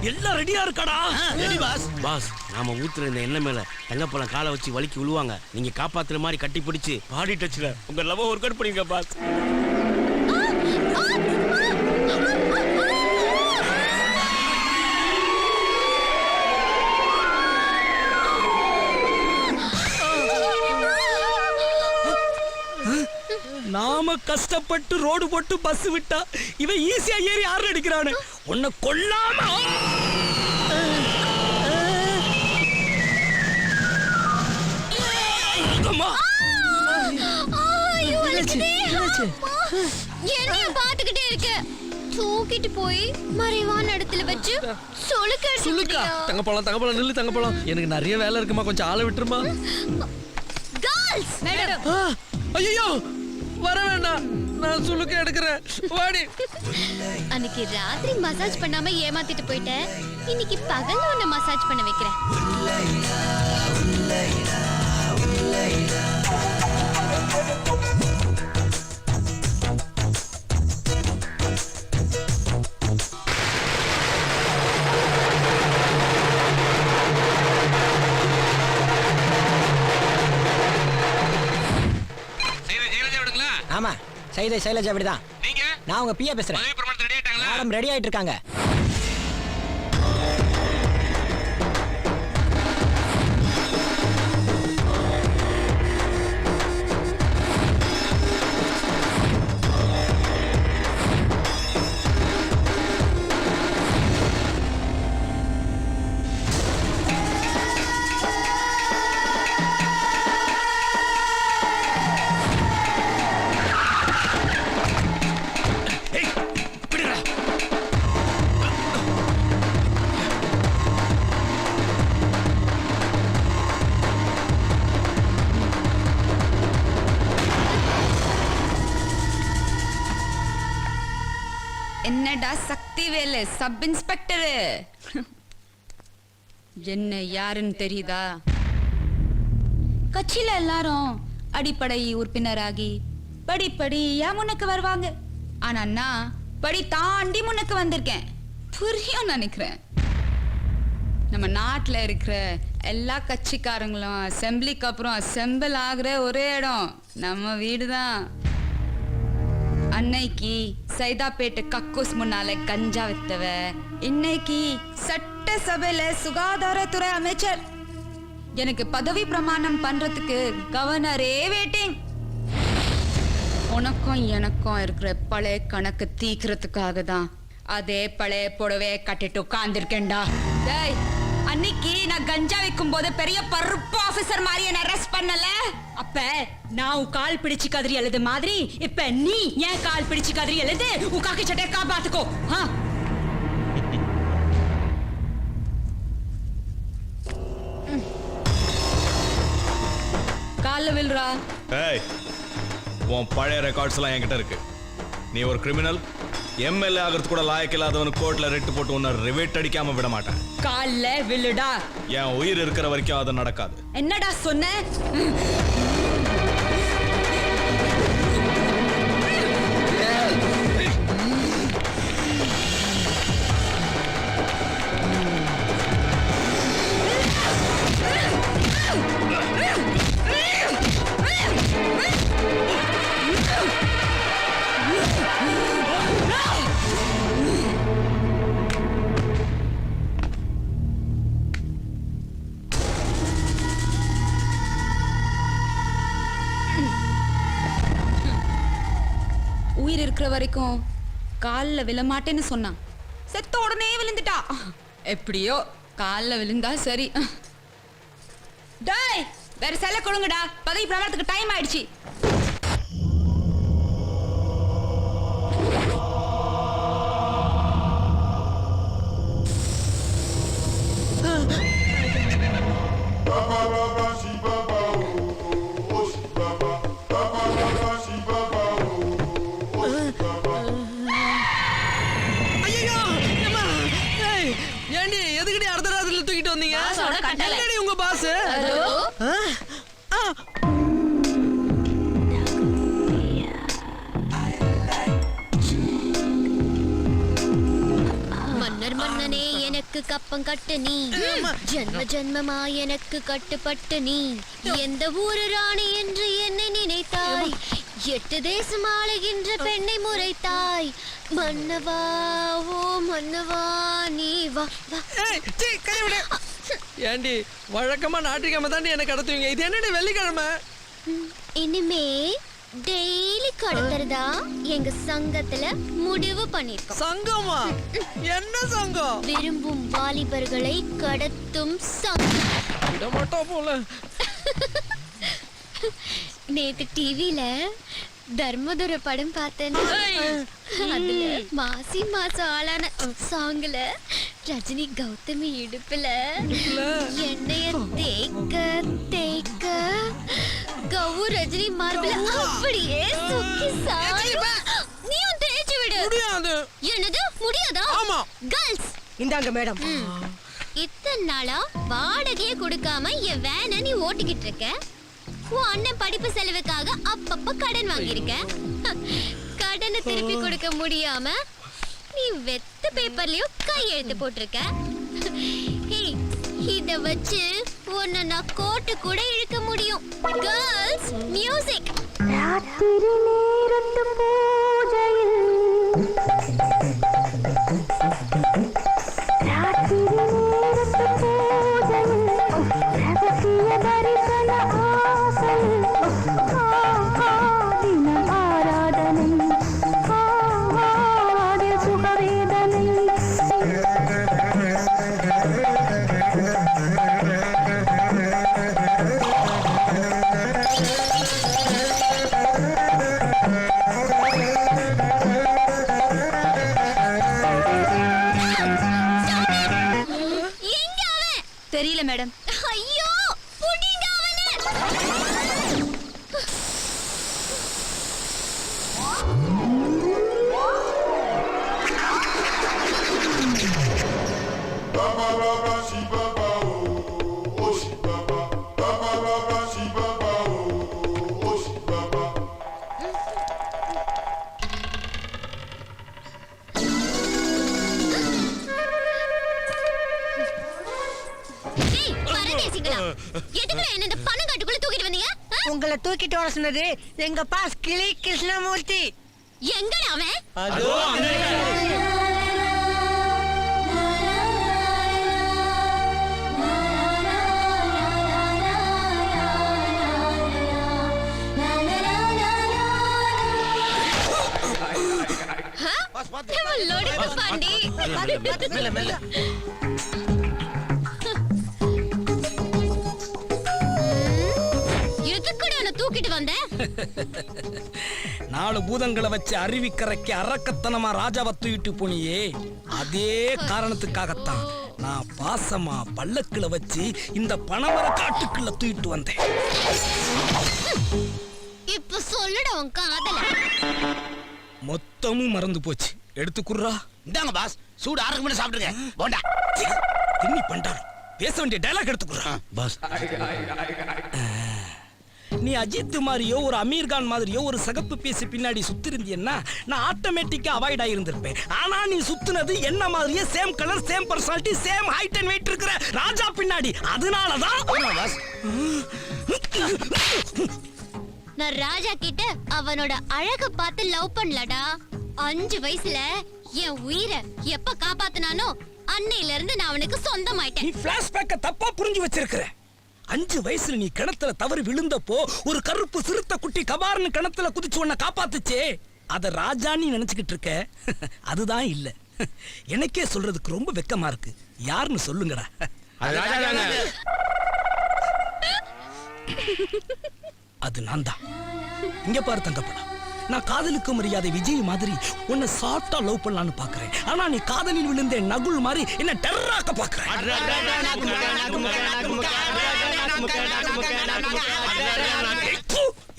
எல்லாம் ரெடியா இருக்காடா? Ready pass. பாஸ், நாம ஊத்துற இந்த எண்ணெய் மேல தங்கப்பழம் காலை வச்சு வலிக்கி விழுவாங்க. நீங்க காப்பாத்துற மாதிரி கட்டி பிடிச்சு பாடி டச்ல உங்க லவ் ஒர்க் அவுட் பண்ணுங்க பாஸ். நாம கஷ்டப்பட்டு ரோடு போட்டு பஸ் விட்டா இவன் ஈஸியா ஏறி ஆறு அடிக்கிறானு. உன்னை கொல்லாம என்னைய பாத்துக்கிட்டே இருக்க. தூக்கிட்டு போய் மறைவான இடத்துல வச்சு சுளுக்கா. தங்கப்பழம் நில்லு தங்கப்பழம். எனக்கு நிறைய வேலை இருக்குமா, கொஞ்சம் ஆளை விட்டுருமா? Girls madam. ஐயோ வர வேண்டாம், நான் சுளுக்க எடுக்கிறேன். வாடி. அன்னைக்கு ராத்திரி மசாஜ் பண்ணாம ஏமாத்திட்டு போயிட்டேன். இன்னைக்கு பகல்ல உன்னை மசாஜ் பண்ண வைக்கிறேன். ஆமா, சைலஜா அப்படிதான். நான் உங்க பிஏ பேசுறேன். மேடம் ரெடி ஆயிட்டு இருக்காங்க. என்னடா சக்தி வேலு, சப் இன்ஸ்பெக்டர். என்ன யாருன்னு தெரியுதா? கட்சியில எல்லாரும் அடிப்படை உறுப்பினராகி படிப்படியா முன்னுக்கு வருவாங்க. ஆனா நான் படி தாண்டி முன்னுக்கு வந்திருக்கேன். புரியும் நினைக்கிறேன். நம்ம நாட்டுல இருக்கிற எல்லா கட்சிக்காரங்களும் அசெம்பிளிக்கு அப்புறம் அசெம்பிள் ஆகுற ஒரே இடம் நம்ம வீடுதான். அன்னைக்கு சைதாப்பேட்டை கக்கூஸ் முன்னால கஞ்சா வித்தவ, இன்னைக்கு சட்டசபையில சுகாதாரத்துறை அமைச்சர். எனக்கு பதவி பிரமாணம் பண்றதுக்கு கவர்னரே வெயிட்டிங். உனக்கும் எனக்கும் இருக்கிற பழைய கணக்கு தீக்கிறதுக்காக தான் அதே பழைய புடவை கட்டிட்டு உட்கார்ந்துருக்கேன்டா. டேய், அன்னைக்கு நான் கஞ்சா வைக்கும் போது பெரிய பருப்பு ஆபீசர் மாதிரி என்ன அரெஸ்ட் பண்ணல. அப்ப நான் உன் கால் பிடிச்சு கதறி எழுது மாதிரி இப்ப நீ ஏன் கால் பிடிச்சு கதறி எழுது. உன் காக்கி சட்டையை காப்பாத்துக்கோ. கால்ல வில்றா. ஏய், உன் பழைய ரெக்கார்ட்ஸ் எல்லாம் என்கிட்ட இருக்கு. நீ ஒரு கிரிமினல், எம்எல்ஏ ஆகிறது கூட லாயக்கு இல்லாதவனு கோர்ட்ல ரெட்டு போட்டு உன்னை ரிவேட் அடிக்காம விட மாட்டேன். கால்ல வில்லுடா. என் உயிர் இருக்கிற வரைக்கும் அது நடக்காது. என்னடா சொன்ன? உயிர் இருக்கிற வரைக்கும் கால்ல விழமாட்டேன்னு சொன்னான். செத்த உடனே விழுந்துட்டா. எப்படியோ கால்ல விழுந்தா சரி. டேய், வேற செல்ல கொடுங்கடா. பதவி பிரமாணத்துக்கு டைம் ஆயிடுச்சு. உங்க பாஸ் மன்னர் மன்னனே எனக்கு எனக்கு கப்பம் கட்டு நீ ஜென்ம ஜென்மமா எனக்கு கட்டுப்பட்டு நீ எந்த ஊரு ராணி என்று என்னை நினைத்தாய் 8 தேசம் ஆளுகின்ற பெண்ணை முறைத்தாய் மன்னவா ஓ மன்னவா நீ வா வா ஏண்டி வழக்கமா ஞாயிற்றுக்கிழமை தாண்டி என்ன கடத்துவீங்க, இது என்னடி வெள்ளிக்கிழமை? இனிமே டெய்லி கடத்துறதா எங்க சங்கத்துல முடிவு பண்ணிருக்கோம். சங்கமா? என்ன சங்கம்? விரும்பும் வாலிபர்களை கடத்தும் சங்கம். விட மாட்டோம் போல. நேத்து டிவில தர்மதுர படம் பார்த்தேன். அதுல மாசி மாசம் ஆளான சாங்ல ரஜினி கௌதமி இடுப்புல எண்ணெய தேக்க தேக்க கௌ ரஜினி மார்பில அப்படியே சுக்கி சாயும். நீயும் தேய்ச்சி விடு. முடியாது. என்னது முடியாதா? ஆமா. கேர்ள்ஸ் இந்தாங்க மேடம். இத்தனை நாளா வாடகையே கொடுக்காம என் வேனை நீ ஓட்டிக்கிட்டு இருக்க. உன் அண்ணன் படிப்பு செலவுக்காக அப்பப்ப கடன் வாங்கியிருக்க. கடனை திருப்பி கொடுக்க முடியாம நீ வெத்த பேப்பர்லயும் கையெழுத்து போட்டிருக்க. இத வச்சு உன்னை நான் கோர்ட்டு கூட இழுக்க முடியும். Girls music. ராத்திரி நேரத்து பூஜையில் ராத்திரி நேரத்து பூஜையில் ரகசிய தரிசன ஆசையில் தின ஆராதனை அதில் சுகவேதனை தெரியல மேடம். ஐயோ புடிங்க அவனை. எதுக்குள்ள என்ன இந்த பணம் காட்டுக்குள்ள தூக்கிட்டு வந்தீங்க? உங்களை தூக்கிட்டு வர சொன்னது எங்க பாஸ் கிளி கிருஷ்ணமூர்த்தி. எங்கடா அவன்? அதோ லோடு பாண்டி. மெல்ல மெல்ல. தூக்கிட்டு வந்த 4 பூதங்களை வச்சு அருவிக்கரைக்கு அரக்கத்தனமா ராஜாவை தூக்கிட்டு போனியே, அதே காரணத்துக்காகத்தான் நான் பாசமா பல்லக்குல வச்சு இந்த பனமர காட்டுக்குள்ள தூக்கிட்டு வந்தேன். இப்ப சொல்லுடா உன் காதல. மொத்தமும் மறந்து போச்சு. எடுத்துக்குறா. இந்தாங்க பாஸ், சூடு 6 மணி சாப்பிடுங்க. போண்டா தின்னி பண்டாரம். பேச வேண்டிய டயலாக் எடுத்துக்குறா. பாஸ். நீ அஜித் மாதிரியோ ஒரு அமீர்கான் மாதிரியோ ஒரு சகப்பு பேசி பின்னாடி சுத்திருந்தீன்னா நான் ஆட்டோமேட்டிக்கா அவாய்ட் ஆயிருந்திருப்பேன். ஆனா நீ சுத்துனது என்ன மாதிரியே same colour, same personality, same height and weight இருக்கிற ராஜா பின்னாடி. அதனாலதான் நான் ராஜா கிட்ட அவனோட அழக பார்த்து லவ் பண்ணலடா. 5 வயசுல என் உயிரை எப்ப காப்பாத்துனானோ அன்னையில இருந்து நான் அவனுக்கு சொந்தமாயிட்டேன். நீ பிளாஷ்பேக்க தப்பா புரிஞ்சு வச்சிருக்கிற. 5 வயசுல நீ கிணத்துல தவறி விழுந்தப்போ ஒரு கருப்பு சிறுத்தை குட்டி கபார்னு கிணத்துல குதிச்சு உன்னை காப்பாத்துச்சே, அத ராஜான்னு நினைச்சுக்கிட்டு இருக்க. அதுதான் இல்ல. எனக்கே சொல்றதுக்கு ரொம்ப வெக்கமா இருக்கு. யாருன்னு சொல்லுங்கடா. அது நான் தான். இங்க பாரு தங்கப்படா, நான் காதலுக்கு மரியாதை விஜய் மாதிரி உன்னை சாஃப்டா லவ் பண்ணலான்னு பாக்குறேன். ஆனா நீ காதலில் விழுந்த நகுல் மாதிரி என்ன டெரராக்க பாக்குறேன்.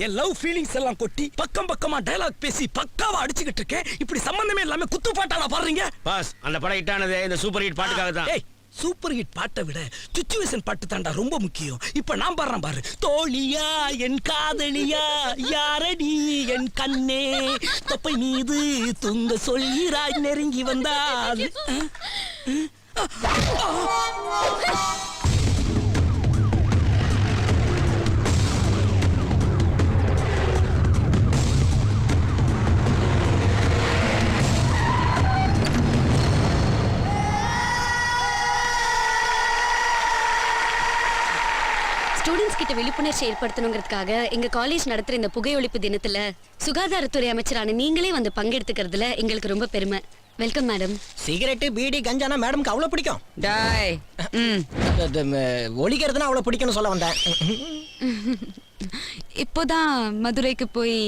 என் லவ் ஃபீலிங்ஸ் எல்லாம் கொட்டி பக்கம் பக்கமா டயலாக் பேசி பக்காவா அடிச்சுக்கிட்டு இருக்கேன். இப்படி சம்பந்தமே இல்லாம குத்து பாட்டாளா பாடுறீங்க. பாஸ், அந்த படம் ஹிட் ஆனது இந்த சூப்பர் ஹிட் பாட்டுக்காக தான். சூப்பர் ஹிட் பாட்டை விட சிச்சுவேஷன் பாட்டு தாண்டா ரொம்ப முக்கியம். இப்ப நான் பாடுறேன் பாரு. தோழியா என் காதலியா யாரடி என் கண்ணே தொப்பை மீது தூங்க சொல்கிறாய் நெருங்கி வந்தால் ஸ்டூடெண்ட்ஸ் கிட்ட விழிப்புணர்ச்சி ஏற்படுத்தணுங்கிறதுக்காக எங்க காலேஜ் நடத்துற இந்த புகை ஒழிப்பு தினத்துல சுகாதாரத்துறை அமைச்சரான நீங்களே வந்து பங்கெடுத்துக்கிறதுல எங்களுக்கு ரொம்ப பெருமை. Welcome madam. சிகரெட் பீடி கஞ்சானா மேடம்க்கு அவ்வளவு பிடிக்கும். டாய் ஒழிக்கிறதுனா அவ்வளவு பிடிக்கும்னு சொல்ல வந்தேன். இப்போதான் மதுரைக்கு போய்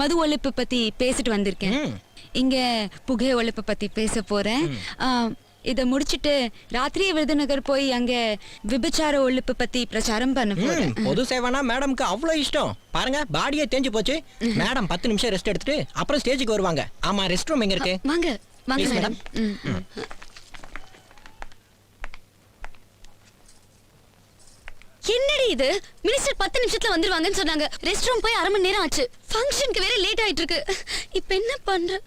மது ஒழிப்பு பத்தி பேசிட்டு வந்திருக்கேன். இங்க புகை ஒழிப்பு பத்தி பேச போறேன். இத முடிச்சிட்டு ராத்திரி விருதுநகர் போய் அங்க விபச்சார ஒழிப்பு பத்தி பிரச்சாரம் பண்ண போறேன். பொது சேவைனா மேடம்க்கு அவ்வளவு இஷ்டம். பாருங்க பாடியே தேஞ்சு போச்சு. மேடம் 10 நிமிஷம் ரெஸ்ட் எடுத்துட்டு அப்புறம் ஸ்டேஜுக்கு வருவாங்க. ஆமா, ரெஸ்ட் ரூம் எங்க இருக்கு? வாங்க வாங்க Please, மேடம். என்னடி இது? மினிஸ்டர் 10 நிமிஷத்துல வந்துருவாங்கன்னு சொன்னாங்க. ரெஸ்ட் ரூம் போய் 1/2 மணி நேரம் ஆச்சு. ஃபங்க்ஷனுக்கு வேற லேட் ஆயிட்டு இருக்கு. இப்போ என்ன பண்ற?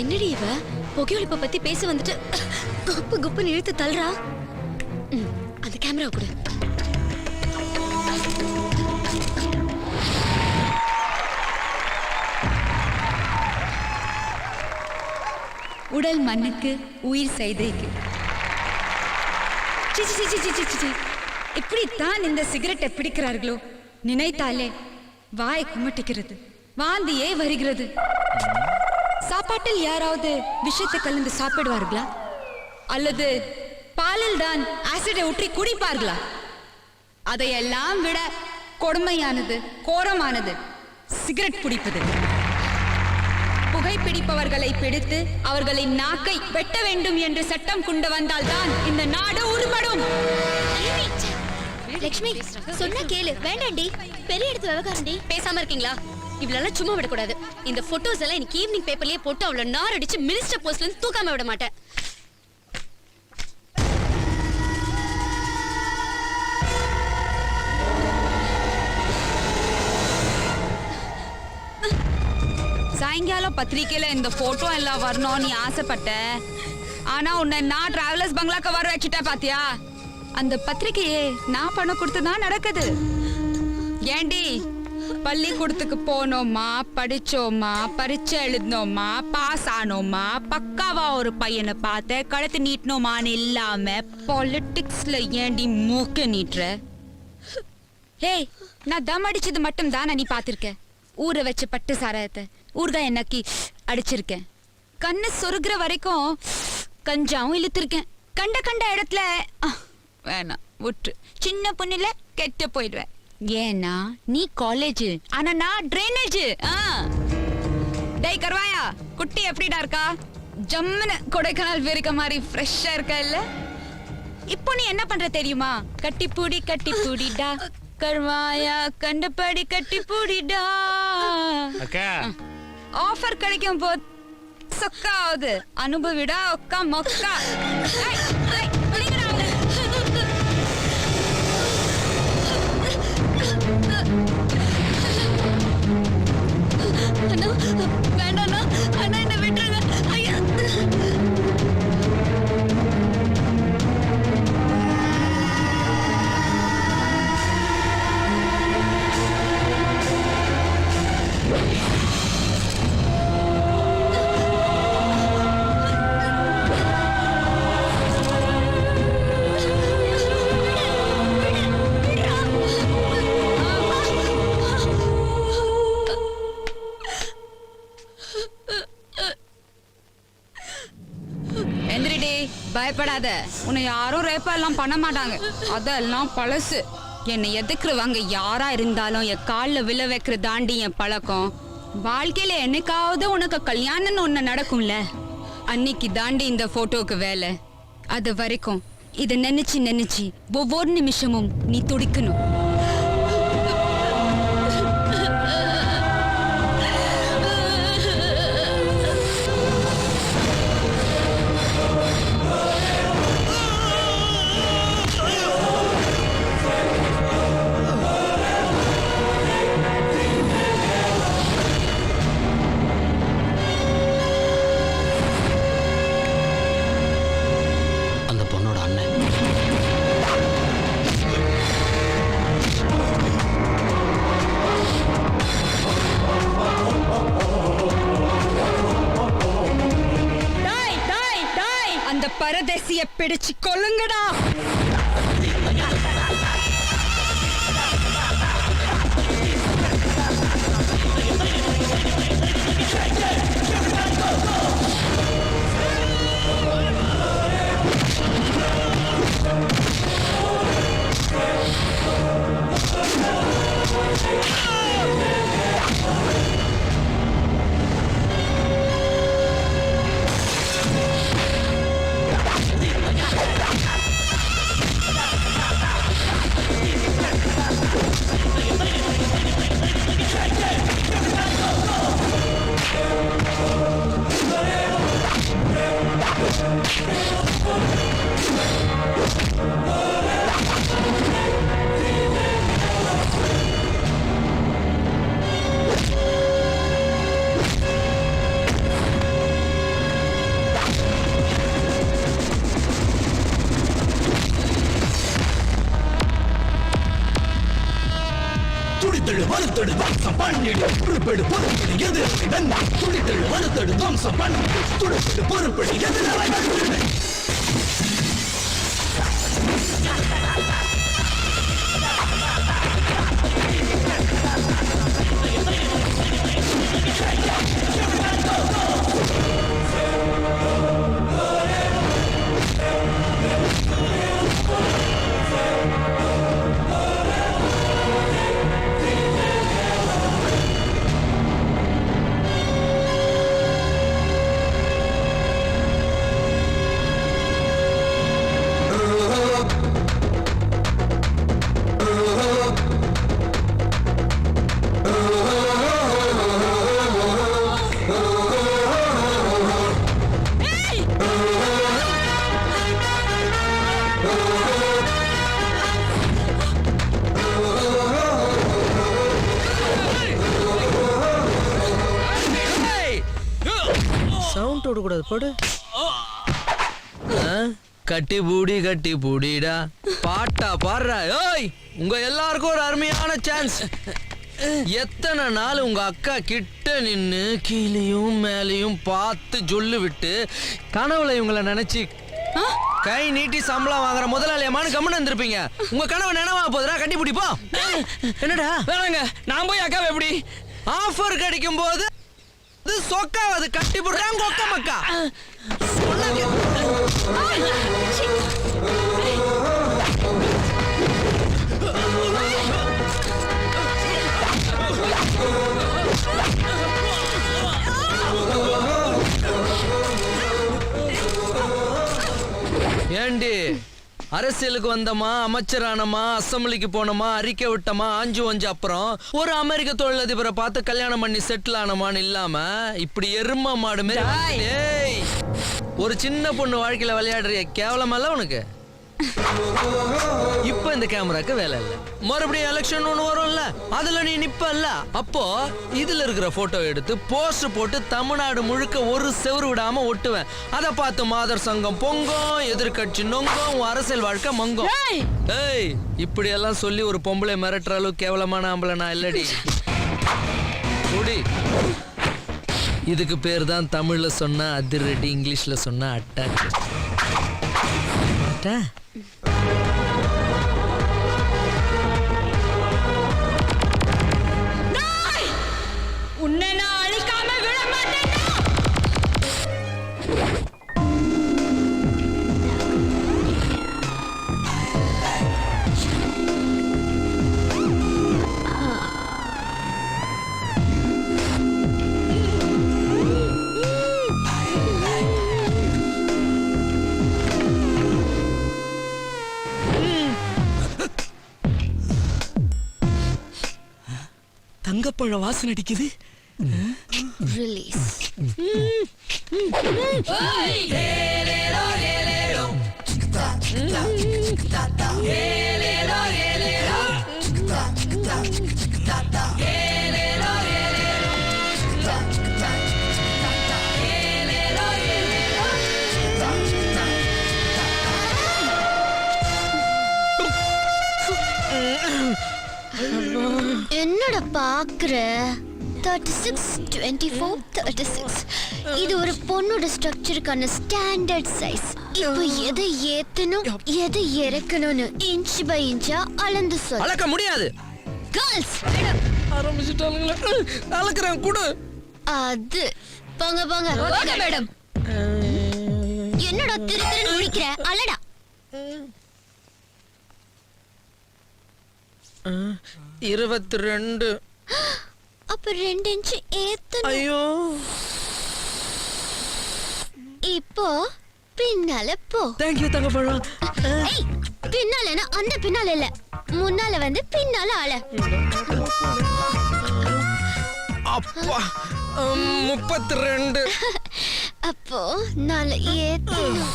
என்னடி இவ புகையொழிப்பை பத்தி பேச வந்துட்டு குப்பு குப்புன்னு இழுத்து தள்ளுறா. அந்த கேமரா கூட உடல் மண்ணுக்கு உயிர் செய்தைக்கு. இப்படித்தான் இந்த சிகரெட்டை பிடிக்கிறார்களோ நினைத்தாலே வாய் குமட்டிக்கிறது, வாந்தியே வருகிறது. சாப்பாட்டில் யாராவது விஷத்தை கலந்து சாப்பிடுவார்களா அல்லது பாலில் தான் ஆசிடை ஊற்றி குடிப்பார்களா? அதையெல்லாம் விட கொடுமையானது, கோரமானது சிகரெட் பிடிப்பது. புகைப்பிடிப்பவர்களை பிடித்து அவர்களின் நாக்கை வெட்ட வேண்டும் என்று சட்டம் கொண்டு வந்தால்தான் இந்த நாடு உருப்படும். லட்சுமி சொன்னா கேளு. வேண்டாண்டி, பெரிய இடத்து விவகாரண்டி. பேசாம இருக்கீங்களா? இவ்வளவு சும்மா விடக்கூடாது. இந்த போட்டோஸ் எல்லாம் இன்னைக்கு ஈவினிங் பேப்பர்லயே போட்டு அவளை நார் அடிச்சு மினிஸ்டர் போஸ்ட்ல இருந்து தூக்காம விட மாட்டேன். சாயங்காலம் பத்திரிக்கையில இந்த போட்டோ எல்லாம் வரணும் நீ ஆசைப்பட்ட. ஆனா உன்னை நான் டிராவலர்ஸ் பங்களாக்கு வர வச்சுட்டேன் பாத்தியா? அந்த பத்திரிக்கையே நான் பணம் கொடுத்துதான் நடக்குது. ஏண்டி பள்ளிக்கூடத்துக்கு போனோமா, படிச்சோமா, பரீட்சை எழுதினோமா, பாஸ் ஆனோமா, பக்காவா ஒரு பையனை பார்த்த கழுத்து நீட்டனோமான்னு இல்லாம பாலிடிக்ஸ்ல ஏண்டி மூக்க நீட்டுற? ஏய், நான் தம் அடிச்சது மட்டும் தானே நீ பாத்திருக்க. ஊற வச்ச பட்டு சாராயத்தை ஊர்தான் என்னக்கி அடிச்சிருக்கேன். கண்ணு சொருகிற வரைக்கும் கஞ்சாவும் இழுத்திருக்கேன். கண்ட கண்ட இடத்துல வேணாம் விட்டு, சின்ன பொண்ணுல கெட்ட போயிடுவேன். ஏன்னா நீ காலேஜ், ஆனா நான் ட்ரைனேஜ். டேய் கர்வாயா, குட்டி எப்படிடா இருக்கா? ஜம்முன்னு கொடைக்கானல் வேர்க்க மாதிரி ஃப்ரெஷ்ஷா இருக்கா இல்ல? இப்போ நீ என்ன பண்ற தெரியுமா? கட்டி பூடிடா கர்வாயா, கண்டபடி கட்டி பூடிடா. அக்கா ஆஃபர் கிடைக்கும் போது சொக்கா ஆகுது. அனுபவிடா ஒக்கா மொக்கா. வேண்டாம் அண்ணா, என்ன விட்டுருங்க. ஐயா பயப்படாத, உன்னை யாரும் ரேப்பா எல்லாம் பண்ண மாட்டாங்க. அதெல்லாம் பழசு. என்னை எதுக்குறவங்க யாரா இருந்தாலும் என் காலில் விழ வைக்கிற தாண்டி என் பழக்கம். வாழ்க்கையில என்னைக்காவது உனக்கு கல்யாணம்னு ஒண்ணு நடக்கும்ல, அன்னைக்கு தாண்டி இந்த போட்டோக்கு வேலை. அது வரைக்கும் இதை நினைச்சு ஒவ்வொரு நிமிஷமும் நீ துடிக்கணும். பரதேசிய பிடிச்சு கொல்லுங்கடா. துடித்தெழு மறுத்தெடு வம்சம் பண்ணிடு பொறுப்பெடு பொறுப்பெடு எதிர்ப்பு வெண்ணா துடித்தெழு மறுத்தெடு வம்சம் பண்ணிடு துடிப்பெடு பொறுப்பெடு எதிர்ப்பு. சவுண்ட் விடக்கூடாது போடு. கட்டி பூடிடா பாட்டா பாடுற. ஓய், உங்க எல்லாருக்கும் ஒரு அருமையான சான்ஸ். எத்தனை நாள் உங்க அக்கா கிட்ட நின்னு கீழையும் மேலையும் பார்த்து சொல்லு விட்டு கனவுல இவங்களை நினைச்சு கை நீட்டி சம்பளம் வாங்குற முதலாளியமான கம்மன் இருந்திருப்பீங்க. உங்க கனவு நினைவா போதுடா, கட்டி பிடிப்போ. என்னடா வேணாங்க, நான் போய் அக்காவை எப்படி ஆஃபர் கிடைக்கும் போது சொக்காவது கட்டி போடுறாங்க ஒக்க மக்கா. ஏண்டி அரசியலுக்கு வந்தமா, அமைச்சரானமா, அசம்பிளிக்கு போனோமா, அறிக்கை விட்டமா, ஆஞ்சு வஞ்சு அப்புறம் ஒரு அமெரிக்க தொழிலதிபரை பார்த்து கல்யாணம் பண்ணி செட்டில் ஆனமான்னு இல்லாம இப்படி எரும மாடு மாதிரி ஒரு சின்ன பொண்ணு வாழ்க்கையில விளையாடுறிய கேவலமல்ல உனக்கு. இப்ப இந்த கேமராக்கு வேலை இல்ல, மறுபடியும் எலெக்ஷன் ஒண்ணு வரும்ல, அதுல நீ நிப்பல்ல. அப்போ இதுல இருக்கிற போட்டோ எடுத்து போஸ்ட் போட்டு தமிழ்நாடு முழுக்க ஒரு செவரு விடாம ஒட்டுவேன். அத பார்த்து மாதர் சங்கம் பொங்கும், எதிர்கட்சி நொங்கும், அரசியல் வாழ்க்கை மங்கும். ஏய், இப்படி எல்லாம் சொல்லி ஒரு பொம்பளை மிரட்டுற அளவு கேவலமான ஆம்பளை நான் இல்லடி. குடி. இதுக்கு பேர் தான் தமிழ்ல சொன்னா அதிரடி, இங்கிலீஷ்ல சொன்னா அட்டாக். உன்னை நான் அழிக்காம விட மாட்டேன். தங்கப்பழ வாசனை அடிக்குது. ரிலீஸ். என்னடா பாக்குற? 36, 24, 36. இது ஒரு பொண்ணோட ஸ்ட்ரக்சருக்கான ஸ்டாண்டர்ட் சைஸ். இப்போ எதை ஏத்தணும் எதை இறக்கணும்னு இன்ச் பை இன்ச்சா அளந்து சொல். அளக்க முடியாது. கேர்ள்ஸ் ஆரம்பிச்சிட்டானுங்களே. அளக்குறேன் கூட. அது போங்க போங்க போங்க மேடம். என்னடா திரு திருன்னு முடிக்கிற? அலடா. 22. அப்ப 2 இன்ச் ஏத்தணும். ஐயோ. இப்போ பின்னால போ. Thank you Thangapazham. ஏய், பின்னாலனா அந்த பின்னால இல்ல, முன்னால வந்து பின்னால ஆள. அப்பா 32. அப்போ நால ஏத்தணும்.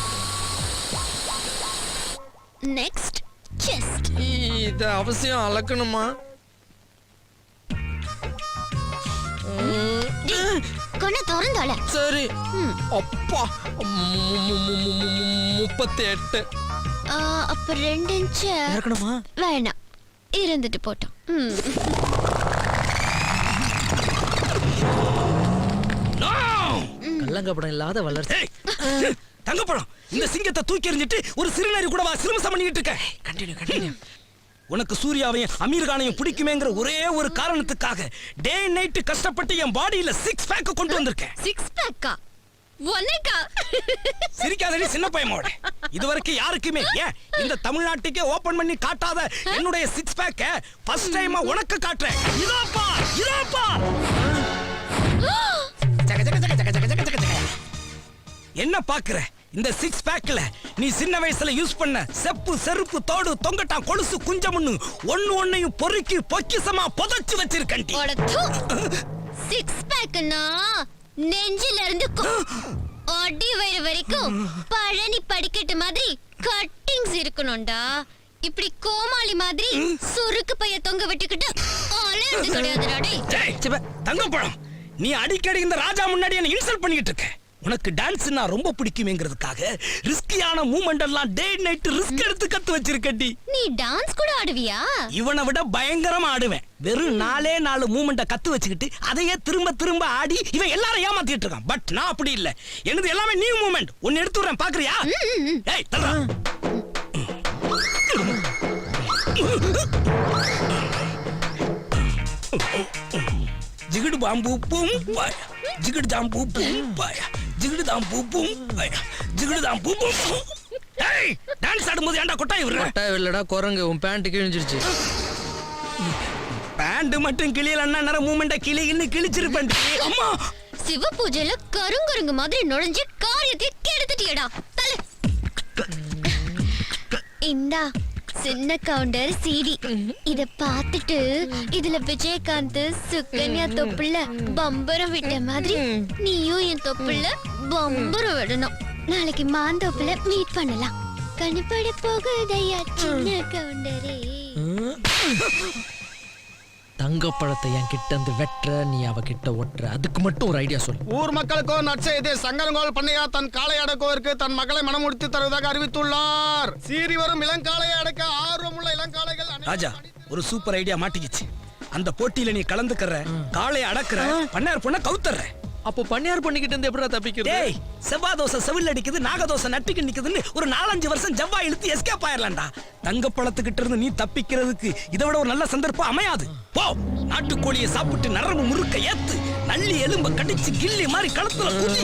Next chest. இது அவசியம் அளக்கணுமா? கொன்ன திறந்தால. சரி. அப்பா 38. அப்ப 2 இன்ச் இறக்கணுமா? வேணாம், இருந்துட்டு போட்டோம். கள்ளங்கப்படம் இல்லாத வளர்ச்சி. தங்கப்பழம், இந்த சிங்கத்தை தூக்கி எறிஞ்சிட்டு ஒரு சிறுநரி கூட வா சிறுமசம் பண்ணிட்டு இருக்க. கண்டினியூ. உனக்கு சூர்யாவையும் அமீர் கானையும் பிடிக்குமேங்கிற ஒரே ஒரு காரணத்துக்காக டே நைட் கஷ்டப்பட்டு என் பாடியில 6 பேக் கொண்டு வந்திருக்கேன். 6 பேக்கா? ஒனக்கா? சிரிக்காதடி சின்ன பையனோட. இதுவரைக்கும் யாருக்குமே ஏன் இந்த தமிழ்நாட்டுக்கே ஓபன் பண்ணி காட்டாத என்னுடைய 6 பேக்க ஃபர்ஸ்ட் டைமா உனக்கு காட்டுறேன். இதாப்பா. என்ன பாக்குற? இந்த 6 பேக்ல நீ சின்ன வயசுல யூஸ் பண்ண செப்பு, செருப்பு, தோடு, தொங்கட்டா, கொலுசு, குஞ்சமுன்னு ஒண்ணையும் பொறுக்கி பொக்கிசமா புதைச்சு வச்சிருக்கேன். 6 பேக்னா நெஞ்சில இருந்து அடி வயிறு வரைக்கும் பழனி படிக்கட்டு மாதிரி கட்டிங்ஸ் இருக்கணும்டா. இப்படி கோமாளி மாதிரி சுருக்கு பைய தொங்க விட்டுக்கிட்டு அலையறது கிடையாதுடா. டேய் தங்கப்பழம், நீ அடிக்கடி இந்த ராஜா முன்னாடி என்ன இன்சல்ட் பண்ணிட்டு இருக்க. உனக்கு டான்ஸ்னா ரொம்ப பிடிக்குமேங்கிறதுக்காக ரிஸ்கியான மூவ்மெண்ட் எல்லாம் டே நைட் ரிஸ்க் எடுத்து கத்து வச்சிருக்கடி. நீ டான்ஸ் கூட ஆடுவியா? இவனை விட பயங்கரமா ஆடுவேன். வெறும் 4 மூவ்மெண்ட கத்து வச்சுக்கிட்டு அதையே திரும்ப ஆடி இவன் எல்லாரும் ஏமாத்திட்டு இருக்கான். பட் நான் அப்படி இல்ல. என்னது எல்லாமே நியூ மூவ்மெண்ட். ஒன்னு எடுத்து வரேன், பாக்குறியா? ஏய் தல்றா. ஜிகிடு பாம்பு பூம் பாயா, ஜிகிடு ஜாம்பு பூம் பாயா, ஜிகிடு தாம்பு பூம் பாயா, ஜிகிடு தாம்பு பூம். ஏய், டான்ஸ் ஆடும்போது ஏன்டா கொட்டாய் விடுற? கொட்டாய் இல்லடா குரங்கு, உன் பேண்ட் கிழிஞ்சிருச்சு. பேண்ட் மட்டும் கிளியலன்னா நர மூமெண்ட கிழிச்சிருப்பேன். அம்மா, சிவ பூஜையில கருங்குருங்கு மாதிரி நுழைஞ்சு காரியத்தை கெடுத்துட்டியடா. தலை இந்தா சின்ன கவுண்டர் சிடி. இத பார்த்துட்டு இதுல விஜயகாந்த் சுகன்யா தொப்புல பம்பரம் விட்ட மாதிரி நீயும் என் தொப்புல பம்பரம் விடணும். நாளைக்கு மாந்தோப்புல மீட் பண்ணலாம். கண்ணுப்பட போகுதையா சின்ன கவுண்டரே. தங்கப்பழத்தை என் கிட்ட இருந்து வெட்டுற, நீ அவ கிட்ட ஒட்டுற. அதுக்கு மட்டும் ஒரு ஐடியா சொல்லு. ஊர் மக்களுக்கோ நற்செய்தி. சங்கரங்கோல் பண்ணையா தன் காளை அடக்குவதற்கு தன் மகளை மனமுடித்து தருவதாக அறிவித்துள்ளார். சீறி வரும் இளங்காளையை அடக்க ஆர்வமுள்ள இளங்காளைகள் ராஜா, ஒரு சூப்பர் ஐடியா மாட்டிக்கிச்சு. அந்த போட்டியில நீ கலந்துக்கற, காளையை அடக்குற, பண்ணையார் பொண்ண கவுத்தற. அப்போ பண்ணையார் பண்ணிக்கிட்டு இருந்து எப்படா தப்பிக்கிறது? டேய், செவ்வாய் தோசை செவில் அடிக்குது, நாகதோசை நட்டுக்கு நிக்குதுன்னு ஒரு 4-5 வருஷம் ஜவ்வா இழுத்து எஸ்கேப் ஆயிரலாம்டா. தங்கப்பழத்துக்கிட்ட இருந்து நீ தப்பிக்கிறதுக்கு இதை விட ஒரு நல்ல சந்தர்ப்பம் அமையாது. போ, நாட்டுக்கோழியை சாப்பிட்டு நரம்பு முறுக்க ஏத்து, நல்லி எலும்ப கடிச்சு கிள்ளி மாதிரி களத்துல குதி.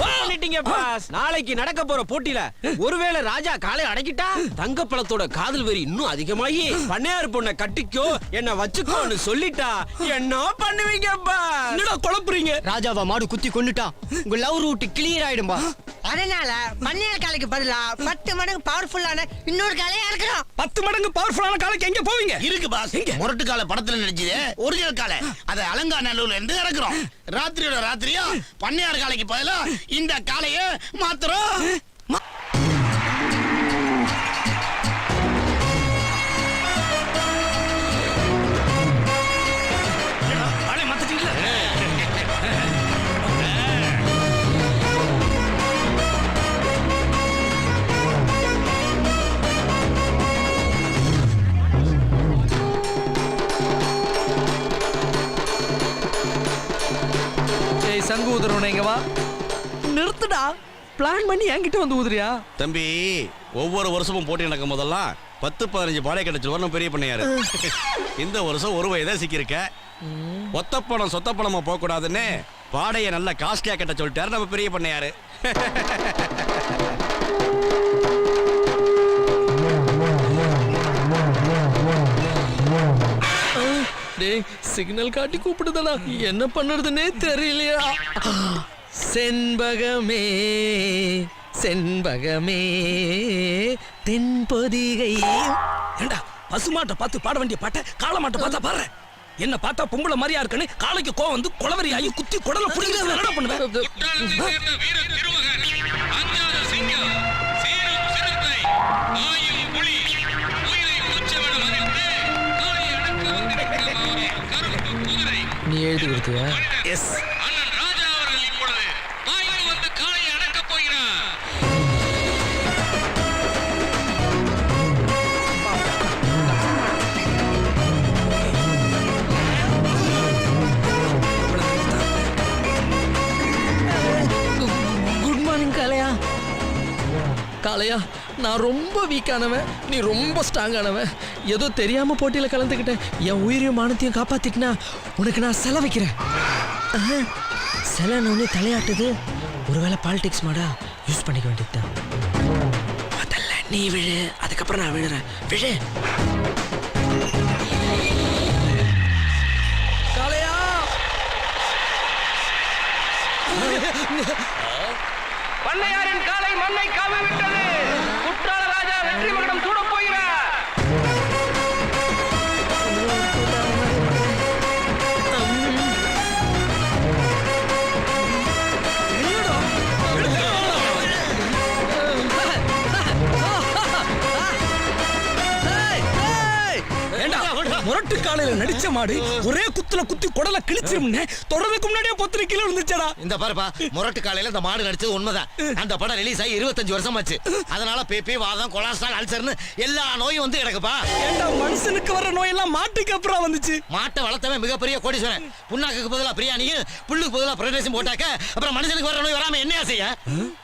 பண்ணிட்டீங்க பாஸ். நாளைக்கு நடக்க போற போட்டியில ஒருவேளை ராஜா காலை அடக்கிட்டா தங்கப்பழத்தோட காதல் வெறி இன்னும் அதிகமாகி பண்ணையார் பொண்ண கட்டிக்கோ என்ன வச்சுக்கோன்னு சொல்லிட்டா என்ன பண்ணுவீங்க பாஸ்? என்னடா குழப்புறீங்க? ராஜாவா மாடு குத்தி கொண்டுட்டா உங்க லவ் ரூட் கிளியர் ஆயிடும்பா. அதனால பண்ணையார் காலைக்கு பதிலா 10 மடங்கு பவர்ஃபுல்லான இன்னொரு காலையா இருக்கிறோம். 10 மடங்கு பவர்ஃபுல்லான காலைக்கு எங்க போவீங்க? இருக்கு பாஸ். முரட்டு காலை படத்துல நடிச்சது ஒரிஜினல் காலை. அதை அலங்காநல்லூர்ல இருந்து இறக்குறோம். ராத்திரியோட ராத்திரியா பண்ணையார் காலைக்கு பதிலா இந்த காலையை மாத்துறோம். சங்கு ஊதுறவன இங்க வா. நிறுத்துடா. பிளான் பண்ணி என்கிட்ட வந்து ஊதுறியா? தம்பி, ஒவ்வொரு வருஷமும் போட்டி நடக்கும் போதெல்லாம் 10-15 பாடை கிடைச்சு வரணும் பெரிய பண்ணையாரு. இந்த வருஷம் ஒரு வயதா சிக்கியிருக்க. ஒத்தப்பணம் சொத்தப்பணமா போக கூடாதுன்னு பாடையை நல்லா காஸ்ட்லியா கட்ட சொல்லிட்டாரு நம்ம பெரிய பண்ணையாரு. டேய், சிக்னல் காட்டி கூப்பிடுதடா. என்ன பண்ணுறதுன்னே தெரியலையா? செண்பகமே செண்பகமே தென்பொதிகை. ஏண்டா பசுமாட்டை பார்த்து பாட வேண்டிய பாட்டை காளமாட்டை பார்த்தா பாடுற. என்ன பார்த்தா பொம்பளை மாதிரியா இருக்குன்னு காளைக்கு கோவம் வந்து குளவரி ஆகி குத்தி குடல புடிக்கிறது என்னடா பண்ணுவேன்? நீ எழுதி கொடுத்தியா? எஸ். குட் மார்னிங் காளையா. காளையா, நான் ரொம்ப வீக்கானவன், நீ ரொம்ப ஸ்ட்ராங்கானவன். ஏதோ தெரியாம போட்டியில கலந்துக்கிட்டேன். என் உயிரையும் மானத்தையும் காப்பாத்திட்டுனா உனக்கு நான் செல வைக்கிறேன். செலன்னு தலையாட்டுது. ஒருவேளை பாலிடிக்ஸ் மாடா யூஸ் பண்ணிக்க வேண்டியதுதான். முதல்ல நீ விழு, அதுக்கப்புறம் நான் விழுறேன். விழு. காளையா, பண்ணையாரின் காலை மண்ணை காவி விட்டது. குற்றால ராஜா வெற்றி மகுடம் சூடப் போகிறார். முரட்டு காலையில நடிச்ச மாடு ஒரே குத்துல குத்தி குடல கிழிச்சிரும்னு தொடர்றதுக்கு முன்னாடியே 10 கிலோ இருந்துச்சடா. இந்த பாருப்பா, முரட்டு காலையில இந்த மாடு நடிச்சது உண்மைதான். அந்த படம் ரிலீஸ் ஆகி 25 வருஷம் ஆச்சு. அதனால பேபி, வாதம், கொலஸ்ட்ரால், அல்சர்னு எல்லா நோயும் வந்து கிடக்குப்பா. ஏண்டா மனுஷனுக்கு வர நோயெல்லாம் மாட்டுக்கு அப்புறம் வந்துச்சு. மாட்டை வளர்த்தவன் மிகப்பெரிய கோடீஸ்வரன். புண்ணாக்கு பதிலா பிரியாணியும் புல்லுக்கு பதிலா பிரைட் போட்டாக்க அப்புறம் மனுஷனுக்கு வர நோய் வராம என்ன செய்ய?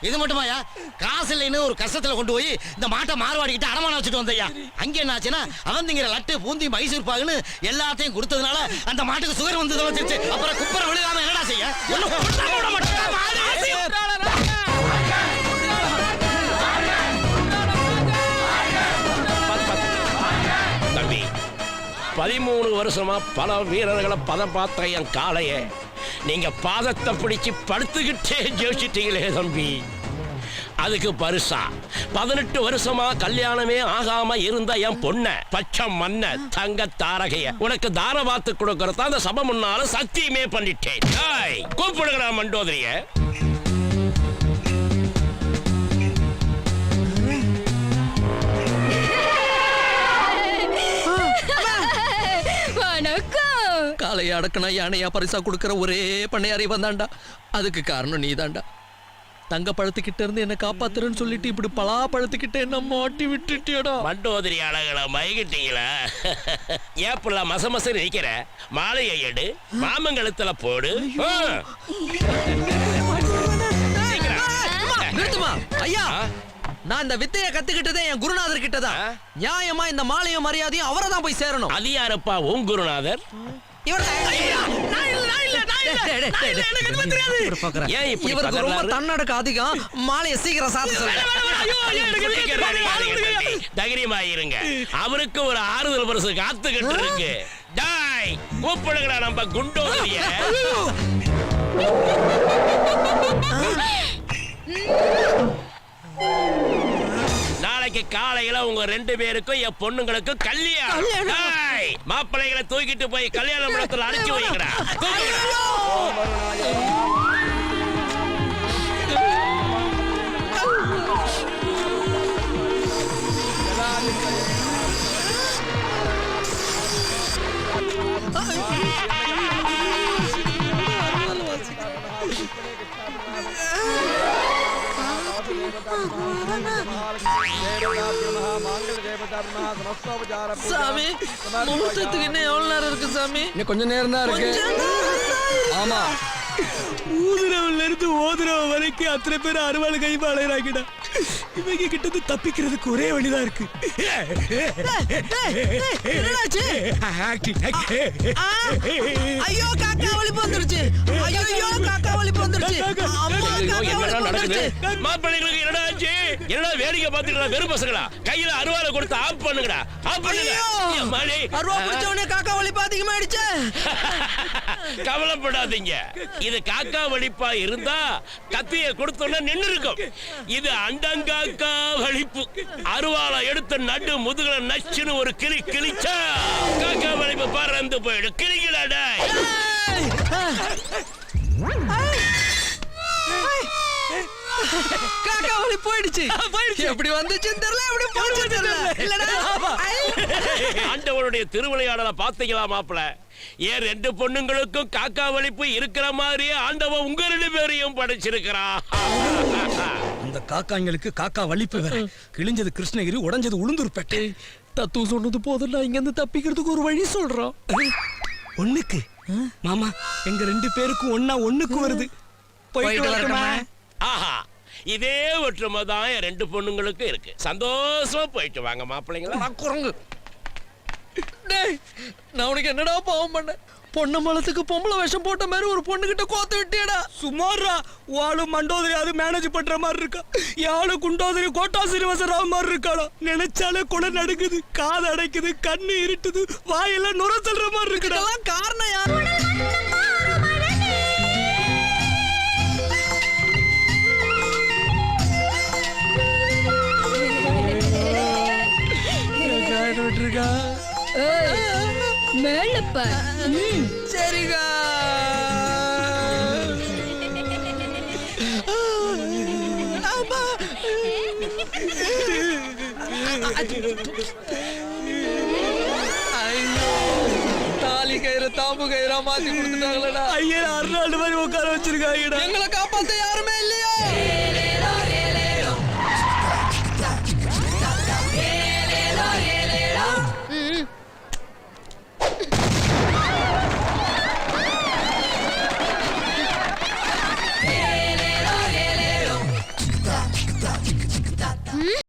இது மட்டுமாயா, காசு இல்லைன்னு ஒரு கஷ்டத்துல கொண்டு போய் இந்த மாட்டை மார்வாடிக்கிட்டு அடமானம் வச்சுட்டு வந்தையா. அங்க என்ன ஆச்சுன்னா அவன் திங்கிற லட்டு, பூந்தி, மைசூர் பாகுன்னு எல்லாத்தையும் கொடுத்ததுனால அந்த மாட்டுக்கு சுகர் வந்து தொலைச்சிருச்சு. அப்புறம் குப்பரை விழுகாம என்னடா செய்ய? தம்பி, 13 வருஷமா பல வீரர்களை பதம் பார்த்த என் காளைய நீங்க பாதத்தை பிடிச்சு படுத்துக்கிட்டே ஜெயிச்சிட்டீங்களே தம்பி. அதுக்கு பரிசா 18 வருஷமா கல்யாணமே ஆகாம இருந்த என் பொண்ண, பச்சை மண்ண, தங்க தாரகைய உனக்கு தார பார்த்து கொடுக்கறத அந்த சபை முன்னால சத்தியமே பண்ணிட்டேன். கூப்பிடுகிற மண்டோதரிய. வணக்கம். காளையை அடக்குனா யானையா பரிசா கொடுக்கிற ஒரே பண்ணையாரி வந்தாண்டா. அதுக்கு காரணம் நீதாண்டா. தங்க பழத்துக்கிட்ட இருந்து என்ன காப்பாத்துறேன்னு சொல்லிட்டு இப்படி பலா பழத்துக்கிட்ட என்ன மாட்டி விட்டுட்டியடா. மண்டோதரி அழகல மயகிட்டீங்களா? ஏப்புல மசமசு நிக்கிற மாலையை எடு, மாமங்கலத்துல போடு. நிறுத்துமா ஐயா. நான் இந்த வித்தையை கத்துக்கிட்டதே என் குருநாதர் கிட்டதான். நியாயமா இந்த மாலையும் மரியாதையும் அவரை தான் போய் சேரணும். அது யாருப்பா உன் குருநாதர்? இவருக்கு ரொம்ப தன்னடக்க அதிகம். மாலையை சீக்கிரம் சாப்பிட தைரியமா இருங்க. அவருக்கு ஒரு ஆறுதல் பரிசு காத்துக்கிட்டு இருக்கு. கூப்பிடுகிற நம்ம குண்டோதரிய. நாளைக்கு காலையில உங்க 2 பேருக்கும் என் பொண்ணுங்களுக்கு கல்யாணம். மாப்பிள்ளைகளை தூக்கிட்டு போய் கல்யாண மண்டபத்துல அடிச்சு வைக்கிறா. சாமி, முகூர்த்தத்துக்கு இன்னும் எவ்வளவு நேரம் இருக்கு சாமி? இன்னும் கொஞ்ச நேரம் தான் இருக்கு. ஆமா, ஊதுறவன்ல இருந்து ஓதுறவ வரைக்கும் அத்தனை பேர் அறுவாள் கை அலைகிறாங்கடா. இவங்க கிட்ட இருந்து தப்பிக்கிறதுக்கு ஒரே வழிதான் இருக்கு. ஐயோ காக்கா வலிப்பு வந்துருச்சு. ஐயோ காக்கா வலிப்பு வந்துருச்சு. மாப்பிள்ளைங்களுக்கு என்னடா ஆச்சு? என்னடா வேடிக்கை பார்த்துட்டு வெறும் பசங்களா? கையில அருவாளை கொடுத்து ஆஃப் பண்ணுங்கடா. ஆஃப் பண்ணுங்க. அருவா பிடிச்சவனே காக்கா வலிப்பு அதிகமாயிடுச்சு. கவலைப்படாதீங்க. இது காக்கா வலிப்பா இருந்தா கத்திய கொடுத்தோன்னா நின்னு இருக்கும். இது அண்டங்காக்கா வலிப்பு. அருவாளை எடுத்து நடு முதுகுல நச்சுன்னு ஒரு கிளி கிழிச்சா காக்கா வலிப்பு பறந்து போயிடும். கிளிக்கலாடா. காக்கா வலி போயிடுச்சு. எப்படி வந்துச்சுன்னு தெரியல, எப்படி போச்சுன்னு தெரியல. இல்லடா ஆண்டவனுடைய திருவிளையாடலை பார்த்தீங்களா மாப்பிள? ஏன் 2 பொண்ணுங்களுக்கும் காக்கா வலிப்பு இருக்கிற மாதிரியே ஆண்டவன் உங்க 2 பேரையும் படைச்சிருக்கிறான். அந்த காக்காங்களுக்கு காக்கா வலிப்பு வேற. கிழிஞ்சது கிருஷ்ணகிரி, உடைஞ்சது உளுந்தூர்பேட்டை. தத்து சொன்னது போதும், இங்க இருந்து தப்பிக்கிறதுக்கு ஒரு வழி சொல்றோம். ஒண்ணுக்கு மாமா எங்க 2 பேருக்கும் ஒண்ணுக்கு வருது. போயிட்டு வரட்டுமா? ஆஹா, இதே ஒற்றுமை தான் 2 பொண்ணுங்களுக்கும் இருக்கு. சந்தோஷமா போயிட்டு வாங்க மாப்பிள்ளைங்களா. குரங்கு டேய், நான் உனக்கு என்னடா பாவம் பண்ணேன்? பொண்ணு மலத்துக்கு பொம்பளை வேஷம் போட்ட மாதிரி ஒரு பொண்ணு கிட்ட கோத்து விட்டியடா. சுமாரா வாழு மண்டோதரி அது மேனேஜ் பண்ற மாதிரி இருக்கா. யாழு குண்டோதரி கோட்டா சீனிவாசராவ் மாதிரி இருக்காளா. நினைச்சாலே குடை நடுக்குது, காது அடைக்குது, கண்ணு இருட்டுது, வாயெல்லாம் நுர சொல்ற மாதிரி இருக்குடா. காரணம் யாரு? மேலப்பா. சரிகா. ஐயோ, தாலி கயிறு தாம்பு கயிறா மாத்தி கொடுத்துட்டாங்களா. ஐயா 6 நாள் மாதிரி உட்கார வச்சிருக்காங்கடா. எங்களை காப்பாத்த யாருமே இல்லையா?